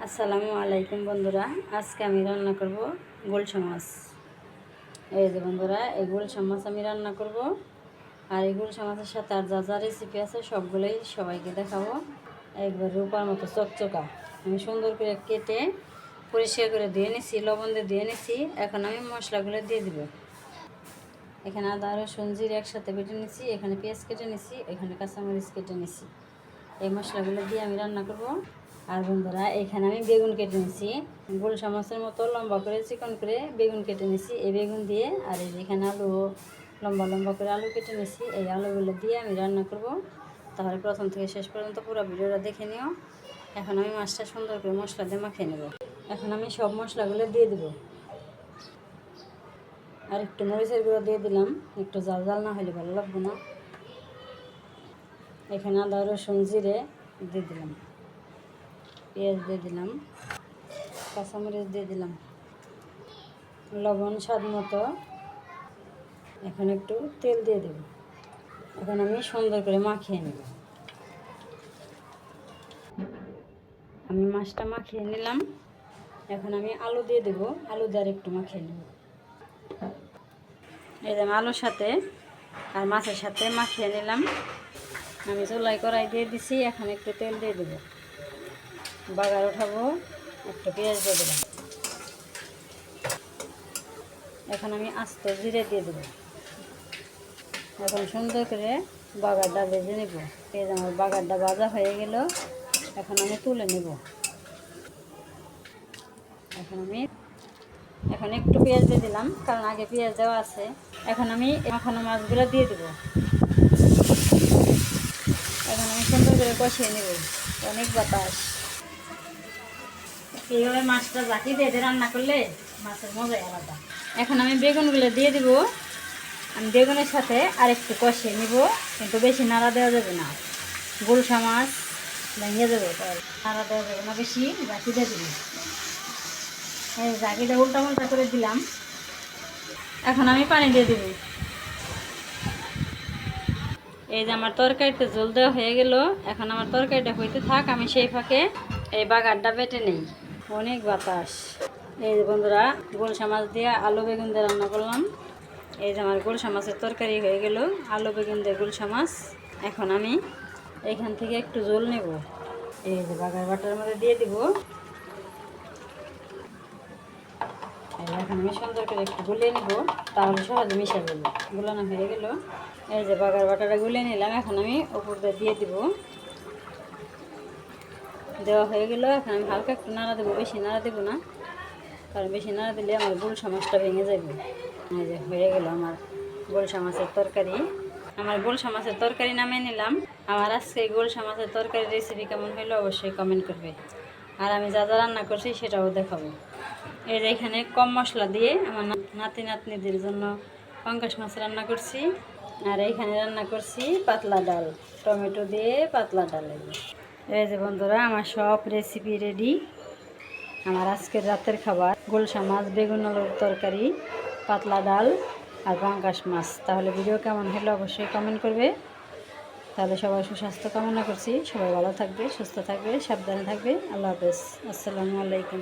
আসসালামু আলাইকুম বন্ধুরা, আজকে আমি রান্না করব গুলশা মাছ। এই যে বন্ধুরা, এই গুলশা মাছ আমি রান্না করব। আর এই গুলশা মাছের সাথে আর যা যা রেসিপি আছে সবগুলোই সবাইকে দেখাবো। একবার রূপার মতো চকচকা আমি সুন্দর করে কেটে পরিষ্কার করে দিয়ে নিছি, লবণ দিয়ে নিছি। এখন আমি মশলাগুলো দিয়ে দিব। এখানে আদা রসুন জিরে একসাথে বেটে নিছি, এখানে পেঁয়াজ কেটে নিছি, এখানে কাঁচামরিচ কেটে নিছি। এই মশলাগুলো দিয়ে আমি রান্না করব। আর বন্ধুরা, এখানে আমি বেগুন কেটে নিছি, গুলশা মাছের মতো লম্বা করে চিকন করে বেগুন কেটে নিছি। এই বেগুন দিয়ে আর এখানে আলু লম্বা লম্বা করে আলু কেটে নিছি। এই আলুগুলো দিয়ে আমি রান্না করব। তাহলে প্রথম থেকে শেষ পর্যন্ত পুরো ভিডিওটা দেখে নিও। এখন আমি মাছটা সুন্দর করে মশলা দিয়ে মাখিয়ে নেব। এখন আমি সব মশলাগুলো দিয়ে দেব। আর একটু মরিচের গুঁড়ো দিয়ে দিলাম, একটু জাল জাল না হলে ভালো লাগবে না। এখানে আদা রসুন জিরে দিয়ে দিলাম, পেঁয়াজ দিয়ে দিলাম, কাঁচামরিচ দিয়ে দিলাম, লবণ স্বাদ মতো। এখন একটু তেল দিয়ে দেব। এখন আমি সুন্দর করে মাখিয়ে নেব। আমি মাছটা মাখিয়ে নিলাম। এখন আমি আলু দিয়ে দেব, আলু দিয়ে একটু মাখিয়ে নেব। এই যে আমি আলুর সাথে আর মাছের সাথে মাখিয়ে নিলাম। আমি চুলাই কড়াই দিয়ে দিছি। এখন একটু তেল দিয়ে দেবো, বাগার উঠাবো, একটু পেঁয়াজ দিয়ে দিলাম। এখন আমি আস্ত জিরে দিয়ে দেবো। এখন সুন্দর করে বাগারটা ভেজে নেব। এই যে আমার বাগারটা ভাজা হয়ে গেল, এখন আমি তুলে নেব। এখন একটু পেঁয়াজ দিয়ে দিলাম, কারণ আগে পেঁয়াজ দেওয়া আছে। এখন আমি মাখানো মাছগুলো দিয়ে দেবো। এখন আমি সুন্দর করে কষিয়ে নেব। অনেক বাতাস। এইভাবে মাছটা জাকি দিয়ে রান্না করলে মাছের মজাই আলাদা। এখন আমি বেগুনগুলো দিয়ে দিব। আমি বেগুনের সাথে আরেকটু কষিয়ে নিব, কিন্তু বেশি নাড়া দেওয়া যাবে না, গুলশা মাছ ভেঙে যাবে। নাড়া দেওয়া যাবে না বেশি, জাকি দিয়ে দিব। এই জাকিটা উল্টা পাল্টা করে দিলাম। এখন আমি পানি দিয়ে দিব। এই যে আমার তরকারিতে জল দেওয়া হয়ে গেল। এখন আমার তরকারিটা হইতে থাক, আমি সেই ফাঁকে এই বাগারটা বেটে নেই। অনেক বাতাস। এই যে বন্ধুরা, গুলশা মাছ দিয়ে আলু বেগুন দিয়ে রান্না করলাম। এই যে আমার গুলশা মাছের তরকারি হয়ে গেল, আলু বেগুন দিয়ে গুলশা মাছ। এখন আমি এখান থেকে একটু জল নেব। এই যে বাগার বাটার মধ্যে দিয়ে দিব। এখন আমি সুন্দর করে একটু গুলিয়ে নেব, তাহলে সহজে মিশে যাবে। গুলানো হয়ে গেল। এই যে বাগার বাটাটা গুলিয়ে নিলাম। এখন আমি উপর দিয়ে দিব। দেওয়া হয়ে গেল। এখন আমি হালকা একটু নাড়া দেবো, বেশি নাড়া দেবো না, কারণ বেশি নাড়া দিলে আমার গুলশা মাছটা ভেঙে যাবে। এই যে হয়ে গেল আমার গুলশা মাছের তরকারি। আমার গুলশা মাছের তরকারি নামিয়ে নিলাম। আমার আজকে গুলশা মাছের তরকারি রেসিপি কেমন হলো অবশ্যই কমেন্ট করবে। আর আমি যা যা রান্না করছি সেটাও দেখাবো। এই যে এখানে কম মশলা দিয়ে আমার নাতি নাতনিদের জন্য পাঙ্গাস মাছ রান্না করছি। আর এইখানে রান্না করছি পাতলা ডাল, টমেটো দিয়ে পাতলা ডাল। এই যে বন্ধুরা, আমার সব রেসিপি রেডি। আমার আজকের রাতের খাবার গুলশা মাছ, বেগুন আলুর তরকারি, পাতলা ডাল আর পাঙ্গাস মাছ। তাহলে ভিডিও কেমন হলো অবশ্যই কমেন্ট করবে। তাহলে সবাই সুস্বাস্থ্য কামনা করছি। সবাই ভালো থাকবে, সুস্থ থাকবে, সাবধানে থাকবে। আল্লাহ হাফেজ। আসসালামু আলাইকুম।